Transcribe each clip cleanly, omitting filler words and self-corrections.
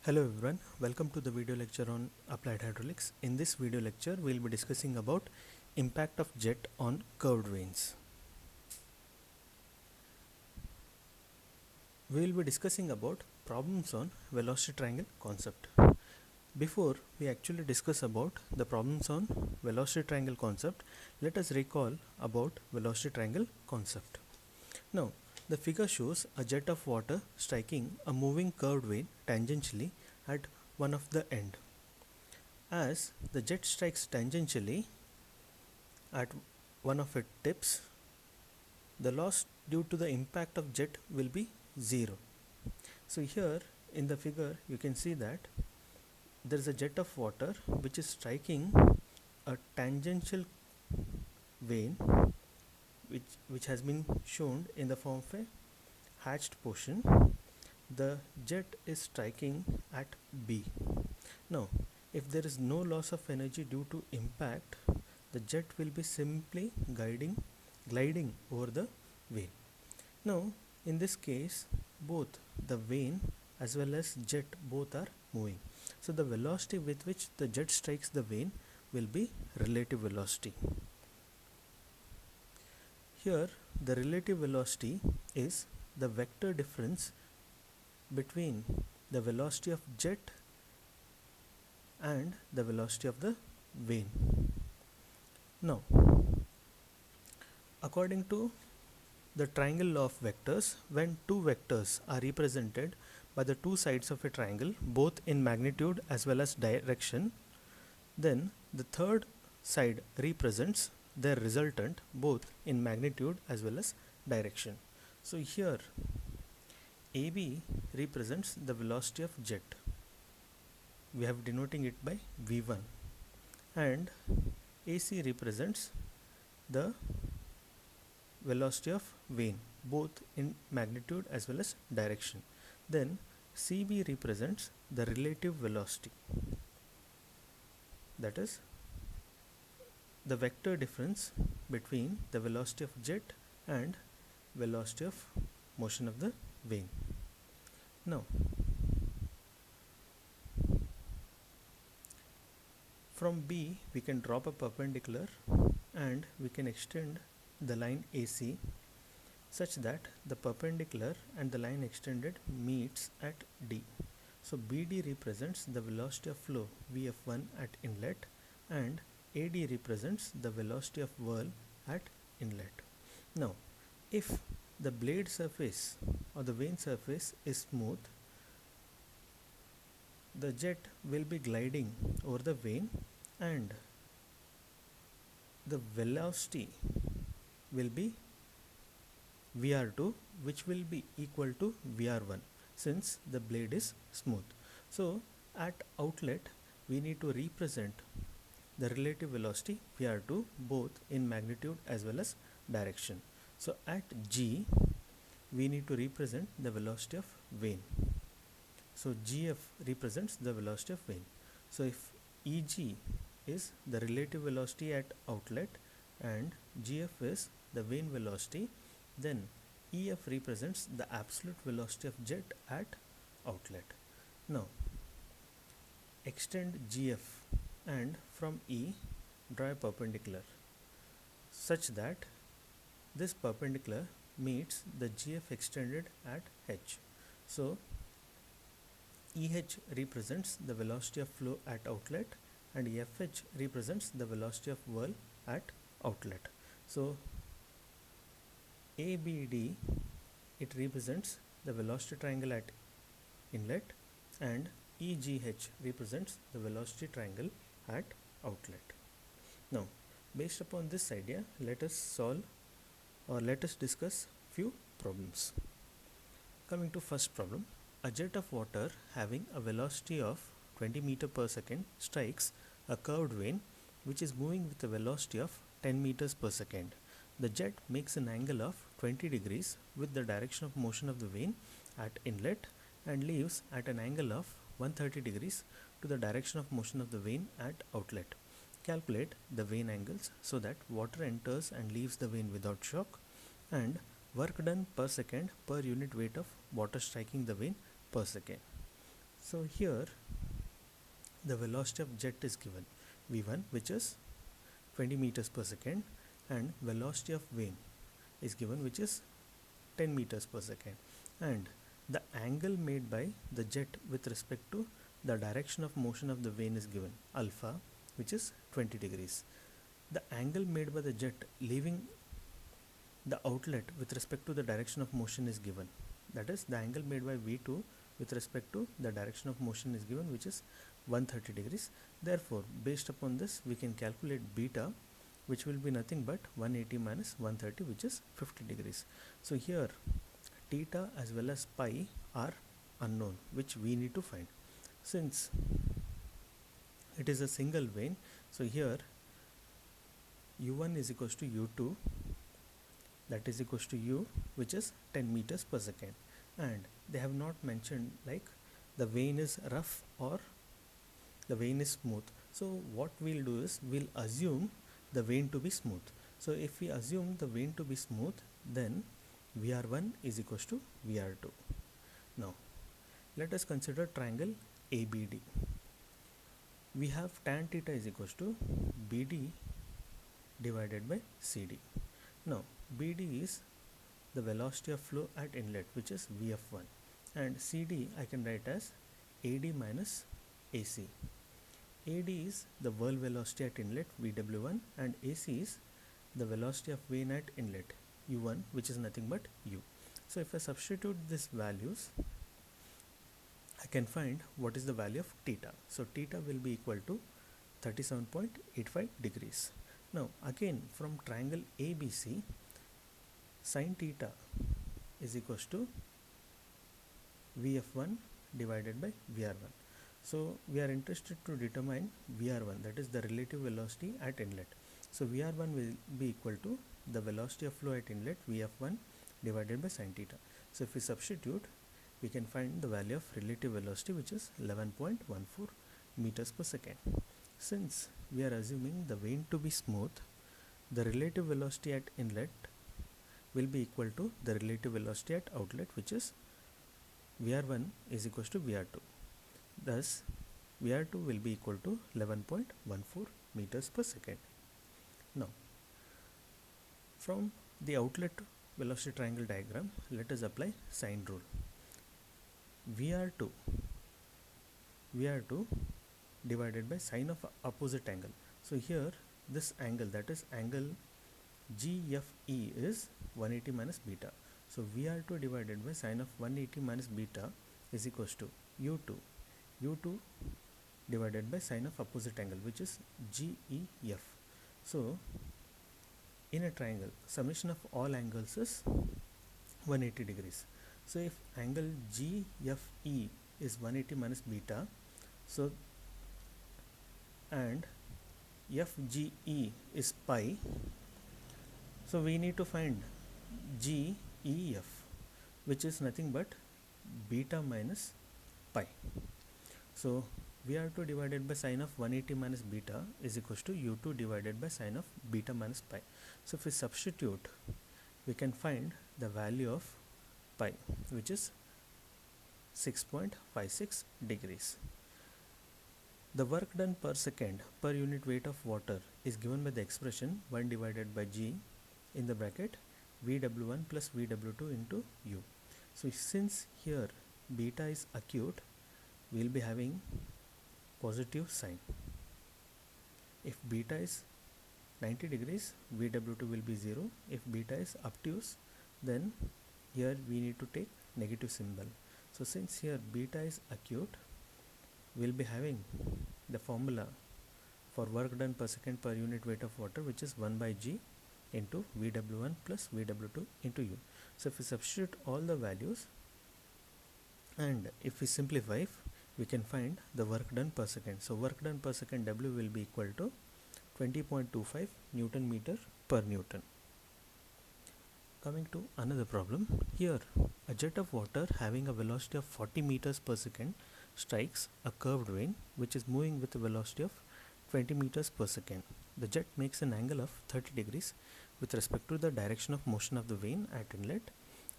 Hello everyone, welcome to the video lecture on applied hydraulics. In this video lecture, we will be discussing about impact of jet on curved vanes. We will be discussing about problems on velocity triangle concept. Before we actually discuss about the problems on velocity triangle concept, let us recall about velocity triangle concept. Now, the figure shows a jet of water striking a moving curved vane tangentially at one of the end. As the jet strikes tangentially at one of its tips, the loss due to the impact of jet will be 0. So here in the figure you can see that there is a jet of water which is striking a tangential vane which has been shown in the form of a hatched portion. The jet is striking at B. Now, if there is no loss of energy due to impact, the jet will be simply gliding over the vane. Now, in this case, both the vane as well as jet both are moving. So, the velocity with which the jet strikes the vane will be relative velocity. Here, the relative velocity is the vector difference between the velocity of jet and the velocity of the vane. Now, according to the triangle law of vectors, when two vectors are represented by the two sides of a triangle, both in magnitude as well as direction, then the third side represents their resultant both in magnitude as well as direction. So here AB represents the velocity of jet. We have denoting it by V1, and AC represents the velocity of vane both in magnitude as well as direction. Then CB represents the relative velocity, that is the vector difference between the velocity of jet and velocity of motion of the vane. Now, from B we can drop a perpendicular and we can extend the line AC such that the perpendicular and the line extended meets at D. So BD represents the velocity of flow VF1 at inlet, and AD represents the velocity of whirl at inlet. Now, if the blade surface or the vane surface is smooth, the jet will be gliding over the vane and the velocity will be VR2, which will be equal to VR1 since the blade is smooth. So at outlet we need to represent the relative velocity VR2 both in magnitude as well as direction. So at G we need to represent the velocity of vane. So GF represents the velocity of vane. So if EG is the relative velocity at outlet and GF is the vane velocity, then EF represents the absolute velocity of jet at outlet. Now extend GF and from E draw a perpendicular such that this perpendicular meets the GF extended at H. So EH represents the velocity of flow at outlet and FH represents the velocity of whirl at outlet. So ABD, it represents the velocity triangle at inlet, and EGH represents the velocity triangle at outlet. Now, based upon this idea, let us solve or let us discuss few problems. Coming to first problem, a jet of water having a velocity of 20 meter per second strikes a curved vane which is moving with a velocity of 10 meters per second. The jet makes an angle of 20 degrees with the direction of motion of the vane at inlet and leaves at an angle of 130 degrees to the direction of motion of the vane at outlet. Calculate the vane angles so that water enters and leaves the vane without shock, and work done per second per unit weight of water striking the vane per second. So here the velocity of jet is given v1, which is 20 meters per second, and velocity of vane is given, which is 10 meters per second, and the angle made by the jet with respect to the direction of motion of the vane is given alpha, which is 20 degrees. The angle made by the jet leaving the outlet with respect to the direction of motion is given, that is the angle made by v2 with respect to the direction of motion is given, which is 130 degrees. Therefore, based upon this we can calculate beta, which will be nothing but 180 minus 130, which is 50 degrees. So here theta as well as pi are unknown, which we need to find. Since it is a single vane, so here u1 is equals to u2, that is equals to u, which is 10 meters per second, and they have not mentioned like the vane is rough or the vane is smooth. So what we'll do is we'll assume the vane to be smooth. So if we assume the vane to be smooth, then VR1 is equals to VR2. Now let us consider triangle ABD. We have tan theta is equals to BD divided by CD. Now BD is the velocity of flow at inlet, which is VF1, and CD I can write as AD minus AC. AD is the whirl velocity at inlet VW1, and AC is the velocity of vane at inlet U1, which is nothing but U. So if I substitute these values, I can find what is the value of theta. So theta will be equal to 37.85 degrees. Now again from triangle ABC, sin theta is equals to VF1 divided by VR1. So we are interested to determine VR1, that is the relative velocity at inlet. So VR1 will be equal to the velocity of flow at inlet VF1 divided by sin theta. So if we substitute, we can find the value of relative velocity, which is 11.14 meters per second. Since we are assuming the vane to be smooth, the relative velocity at inlet will be equal to the relative velocity at outlet, which is VR1 is equals to VR2. Thus VR2 will be equal to 11.14 meters per second. Now from the outlet velocity triangle diagram, let us apply sine rule. VR2 divided by sine of opposite angle. So here this angle, that is angle GFE, is 180 minus beta. So VR2 divided by sine of 180 minus beta is equals to U2 divided by sine of opposite angle, which is GEF. So in a triangle, summation of all angles is 180 degrees. So if angle GFE is 180 minus beta, so and FGE is pi, so we need to find GEF, which is nothing but beta minus pi. So VR2 divided by sine of 180 minus beta is equals to U2 divided by sine of beta minus pi. So if we substitute, we can find the value of pi, which is 6.56 degrees. The work done per second per unit weight of water is given by the expression 1 divided by G in the bracket VW1 plus VW2 into U. So since here beta is acute, we will be having positive sign. If beta is 90 degrees, VW2 will be 0. If beta is obtuse, then here we need to take negative symbol. So since here beta is acute, we will be having the formula for work done per second per unit weight of water, which is 1 by G into VW1 plus VW2 into U. So if we substitute all the values and if we simplify, we can find the work done per second. So work done per second W will be equal to 20.25 Newton meter per Newton. Coming to another problem, here a jet of water having a velocity of 40 meters per second strikes a curved vane which is moving with a velocity of 20 meters per second. The jet makes an angle of 30 degrees with respect to the direction of motion of the vane at inlet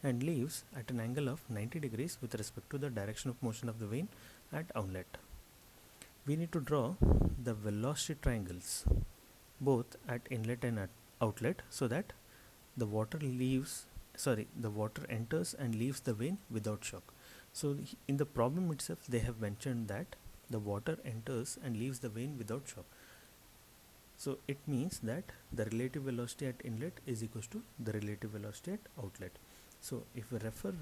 and leaves at an angle of 90 degrees with respect to the direction of motion of the vane at outlet. We need to draw the velocity triangles both at inlet and at outlet so that the water the water enters and leaves the vein without shock. So in the problem itself they have mentioned that the water enters and leaves the vein without shock. So it means that the relative velocity at inlet is equals to the relative velocity at outlet. So if we refer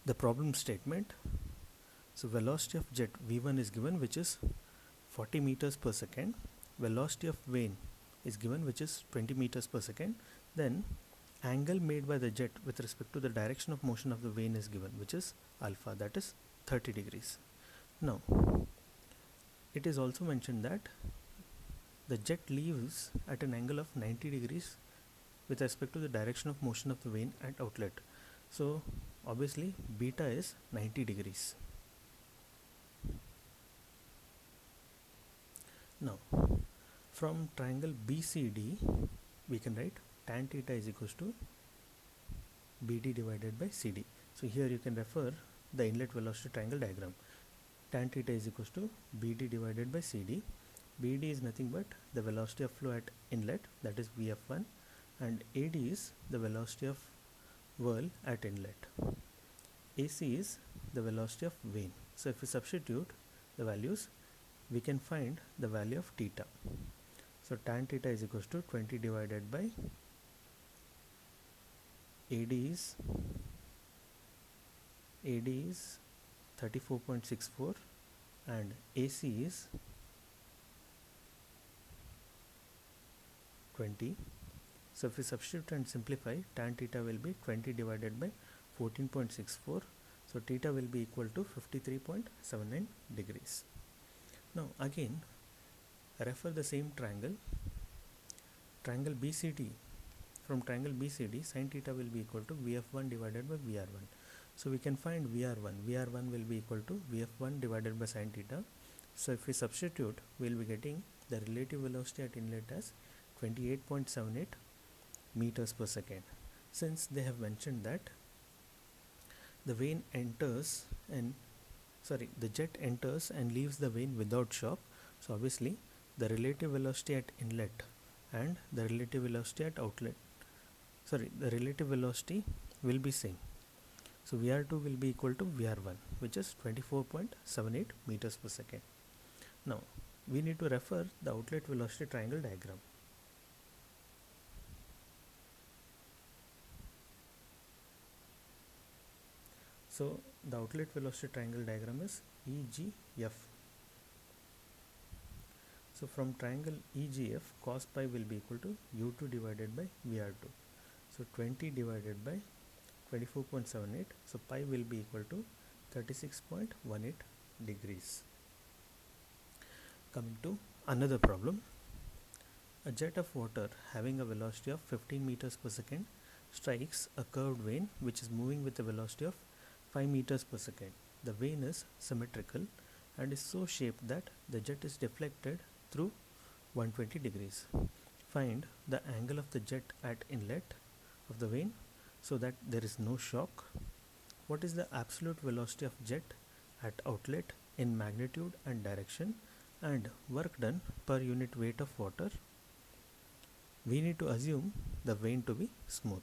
the problem statement, so velocity of jet V1 is given, which is 40 meters per second. Velocity of vein is given, which is 20 meters per second. Then angle made by the jet with respect to the direction of motion of the vein is given, which is alpha, that is 30 degrees. Now it is also mentioned that the jet leaves at an angle of 90 degrees with respect to the direction of motion of the vein at outlet. So obviously beta is 90 degrees. Now from triangle BCD we can write tan theta is equals to BD divided by CD. So here you can refer the inlet velocity triangle diagram. Tan theta is equals to BD divided by CD. BD is nothing but the velocity of flow at inlet, that is VF1, and AD is the velocity of whirl at inlet. AC is the velocity of vein. So if we substitute the values, we can find the value of theta. So tan theta is equals to 20 divided by AD is 34.64 and AC is 20. So if we substitute and simplify, tan theta will be 20 divided by 14.64. So theta will be equal to 53.79 degrees. Now again refer the same triangle BCD. From triangle BCD, sin theta will be equal to VF1 divided by VR1. So we can find VR1 will be equal to VF1 divided by sin theta. So if we substitute, we will be getting the relative velocity at inlet as 28.78 meters per second. Since they have mentioned that the jet enters and leaves the vein without shock, so obviously the relative velocity at inlet and the relative velocity at outlet, the relative velocity will be same. So VR2 will be equal to VR1, which is 24.78 meters per second. Now we need to refer the outlet velocity triangle diagram. So the outlet velocity triangle diagram is EGF. So from triangle EGF, cos pi will be equal to U2 divided by VR2. So 20 divided by 24.78. So pi will be equal to 36.18 degrees. Coming to another problem. A jet of water having a velocity of 15 meters per second strikes a curved vein which is moving with a velocity of 5 meters per second. The vein is symmetrical and is so shaped that the jet is deflected through 120 degrees. Find the angle of the jet at inlet of the vein so that there is no shock. What is the absolute velocity of jet at outlet in magnitude and direction, and work done per unit weight of water? We need to assume the vein to be smooth.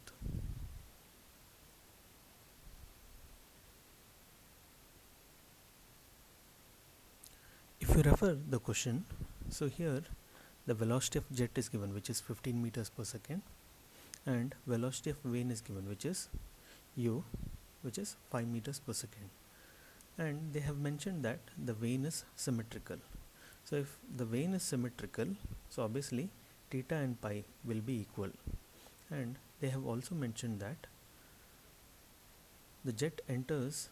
If you refer the question, so here the velocity of jet is given, which is 15 meters per second, and velocity of vein is given, which is u, which is 5 meters per second, and they have mentioned that the vein is symmetrical. So if the vein is symmetrical, so obviously theta and pi will be equal, and they have also mentioned that the jet enters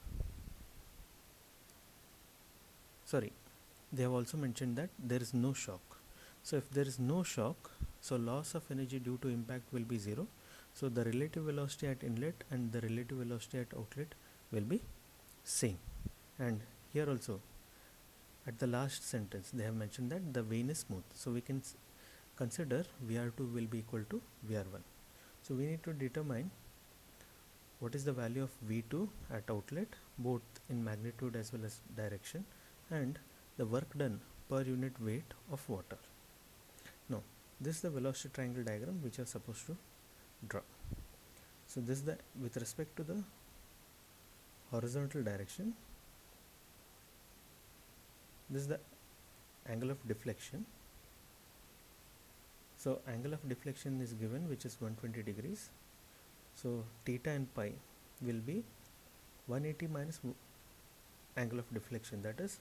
they have also mentioned that there is no shock. So if there is no shock, so loss of energy due to impact will be 0. So the relative velocity at inlet and the relative velocity at outlet will be same. And here also at the last sentence they have mentioned that the vein is smooth. So we can consider VR2 will be equal to VR1. So we need to determine what is the value of V2 at outlet, both in magnitude as well as direction, and the work done per unit weight of water. Now, this is the velocity triangle diagram which you are supposed to draw. So this is the, with respect to the horizontal direction, this is the angle of deflection. So angle of deflection is given, which is 120 degrees. So theta and pi will be 180 minus angle of deflection, that is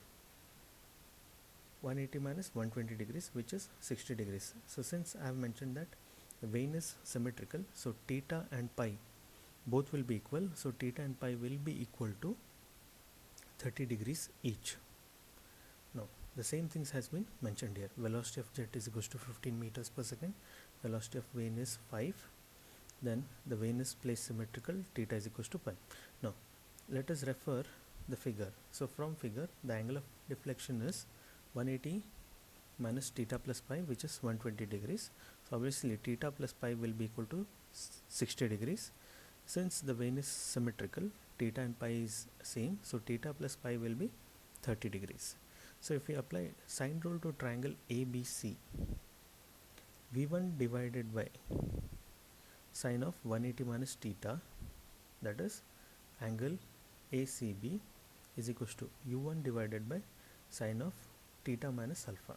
180 minus 120 degrees, which is 60 degrees. So since I have mentioned that the vane is symmetrical, so theta and pi both will be equal. So theta and pi will be equal to 30 degrees each. Now the same things has been mentioned here. Velocity of jet is equals to 15 meters per second. Velocity of vane is 5. Then the vane is placed symmetrical. Theta is equals to pi. Now let us refer the figure. So from figure, the angle of deflection is 180 minus theta plus pi, which is 120 degrees. So obviously theta plus pi will be equal to 60 degrees. Since the vane is symmetrical, theta and pi is same, so theta plus pi will be 30 degrees. So if we apply sine rule to triangle ABC, V1 divided by sine of 180 minus theta, that is angle ACB, is equals to U1 divided by sine of theta minus alpha.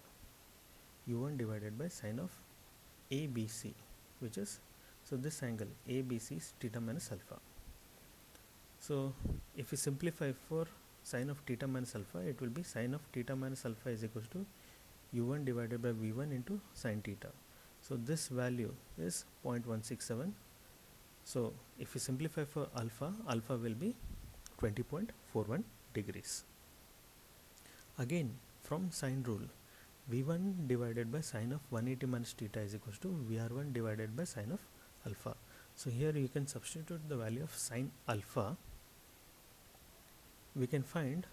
U1 divided by sine of ABC, which is, so this angle ABC is theta minus alpha. So if we simplify for sine of theta minus alpha, it will be sine of theta minus alpha is equals to U1 divided by V1 into sine theta. So this value is 0.167. So if we simplify for alpha, alpha will be 20.41 degrees. Again, from sine rule, V1 divided by sine of 180 minus theta is equals to VR1 divided by sine of alpha. So here you can substitute the value of sine alpha. We can find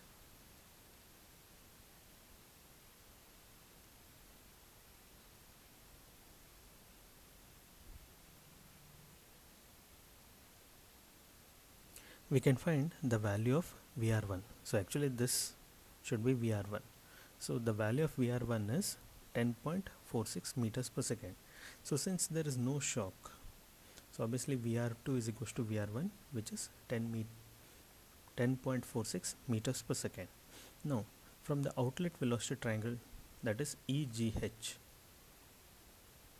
the value of VR1. So actually this should be VR1. So the value of VR1 is 10.46 meters per second. So since there is no shock, so obviously VR2 is equals to VR1, which is 10.46 meters per second. Now from the outlet velocity triangle, that is EGH,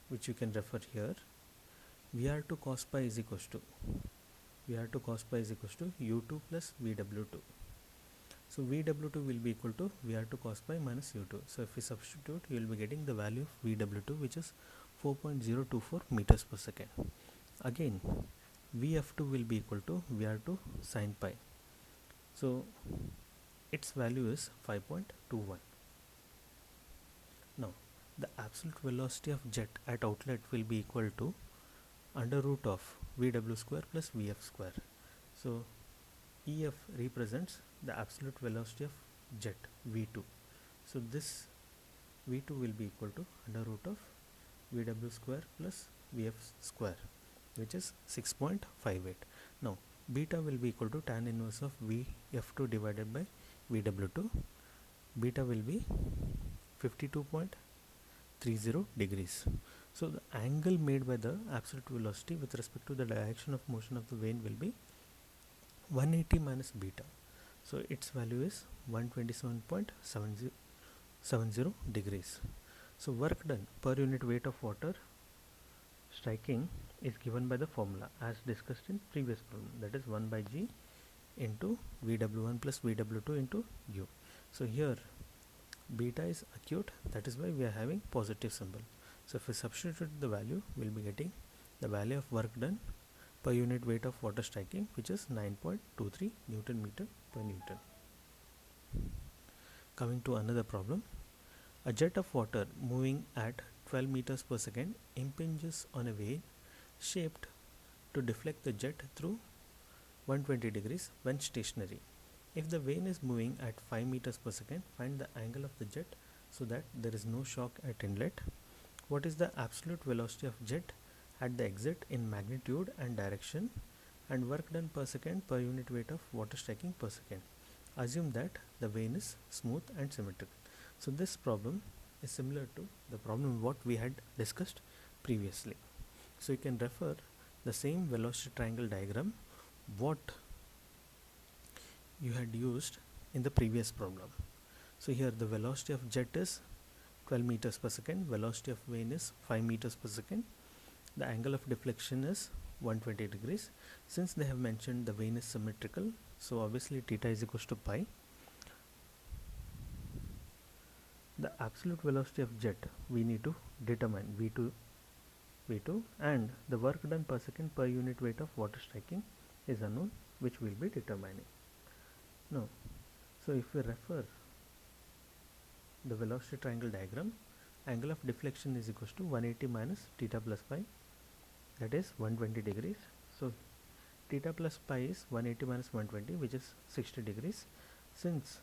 which you can refer here, VR2 cos pi is equals to U2 plus VW2. So VW2 will be equal to VR2 cos pi minus U2. So if we substitute, you will be getting the value of VW2, which is 4.024 meters per second. Again, VF2 will be equal to VR2 sin pi. So its value is 5.21. Now the absolute velocity of jet at outlet will be equal to under root of VW square plus VF square. So EF represents the absolute velocity of jet V2. So this V2 will be equal to under root of VW square plus VF square, which is 6.58. Now beta will be equal to tan inverse of VF2 divided by VW2. Beta will be 52.30 degrees. So the angle made by the absolute velocity with respect to the direction of motion of the vane will be 180 minus beta. So its value is 127.70 degrees. So work done per unit weight of water striking is given by the formula as discussed in previous problem, that is 1 by G into VW1 plus VW2 into U. So here beta is acute, that is why we are having positive symbol. So if we substitute the value, we will be getting the value of work done per unit weight of water striking, which is 9.23 Newton meter per Newton. Coming to another problem, a jet of water moving at 12 meters per second impinges on a vane shaped to deflect the jet through 120 degrees when stationary. If the vane is moving at 5 meters per second, find the angle of the jet so that there is no shock at inlet. What is the absolute velocity of jet at the exit in magnitude and direction, and work done per second per unit weight of water striking per second. Assume that the vane is smooth and symmetrical. So this problem is similar to the problem what we had discussed previously. So you can refer the same velocity triangle diagram what you had used in the previous problem. So here the velocity of jet is 12 meters per second, velocity of vane is 5 meters per second, the angle of deflection is 120 degrees. Since they have mentioned the vane is symmetrical, so obviously theta is equals to pi. The absolute velocity of jet we need to determine v2 and the work done per second per unit weight of water striking is unknown, which we will be determining. Now, so if we refer the velocity triangle diagram, angle of deflection is equals to 180 minus theta plus pi, that is 120 degrees. So theta plus pi is 180 minus 120, which is 60 degrees. Since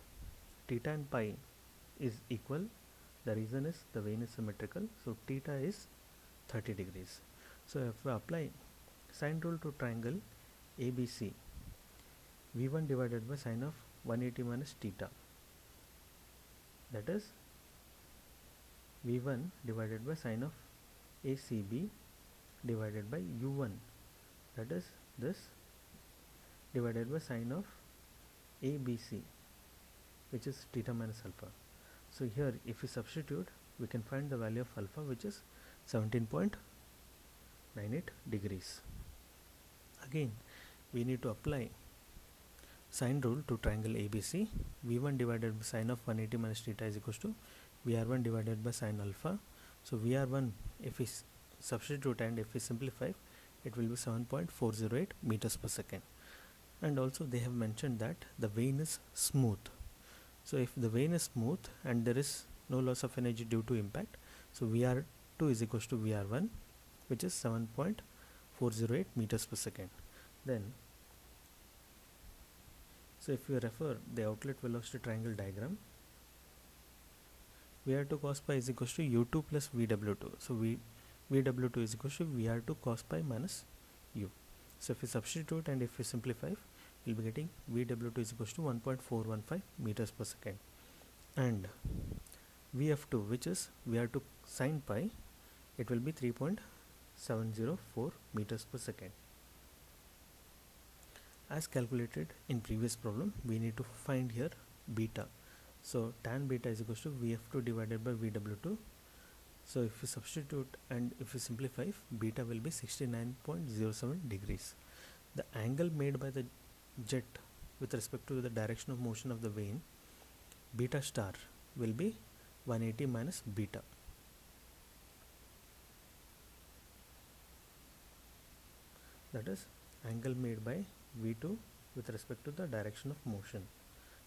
theta and pi is equal, the reason is the vane is symmetrical, so theta is 30 degrees. So if we apply sine rule to triangle ABC, v1 divided by sine of 180 minus theta, that is v1 divided by sine of ACB divided by u1, that is this, divided by sine of ABC, which is theta minus alpha. So here if we substitute, we can find the value of alpha, which is 17.98 degrees. Again we need to apply sine rule to triangle ABC. v1 divided by sine of 180 minus theta is equals to vr1 divided by sine alpha. So vr1, if we substitute and if we simplify, it will be 7.408 meters per second. And also they have mentioned that the vane is smooth. So if the vane is smooth and there is no loss of energy due to impact, so vr2 is equals to vr1, which is 7.408 meters per second. Then so if you refer the outlet velocity triangle diagram, vr2 cos pi is equals to u2 plus vw2. So vw2 is equals to vr2 cos pi minus u. So if we substitute and if we simplify, we will be getting vw2 is equals to 1.415 meters per second, and vf2, which is vr2 sin pi, it will be 3.704 meters per second. As calculated in previous problem, we need to find here beta. So tan beta is equals to vf2 divided by vw2. So if we substitute and if we simplify, beta will be 69.07 degrees. The angle made by the jet with respect to the direction of motion of the vane, beta star, will be 180 minus beta. That is angle made by v2 with respect to the direction of motion.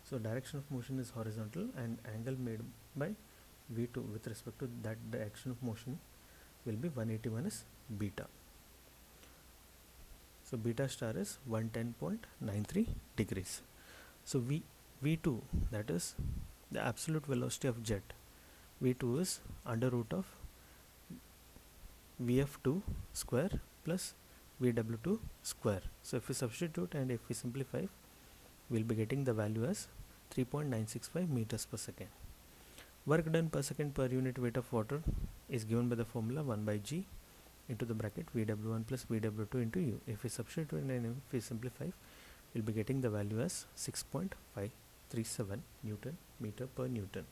So direction of motion is horizontal, and angle made by v2 with respect to that direction of motion will be 180 minus beta. So beta star is 110.93 degrees. So v2, that is the absolute velocity of jet, v2 is under root of vf2 square plus vw2 square. So if we substitute and if we simplify, we will be getting the value as 3.965 meters per second. Work done per second per unit weight of water is given by the formula 1 by g into the bracket vw1 plus vw2 into u. If we substitute and if we simplify, we will be getting the value as 6.537 Newton meter per Newton.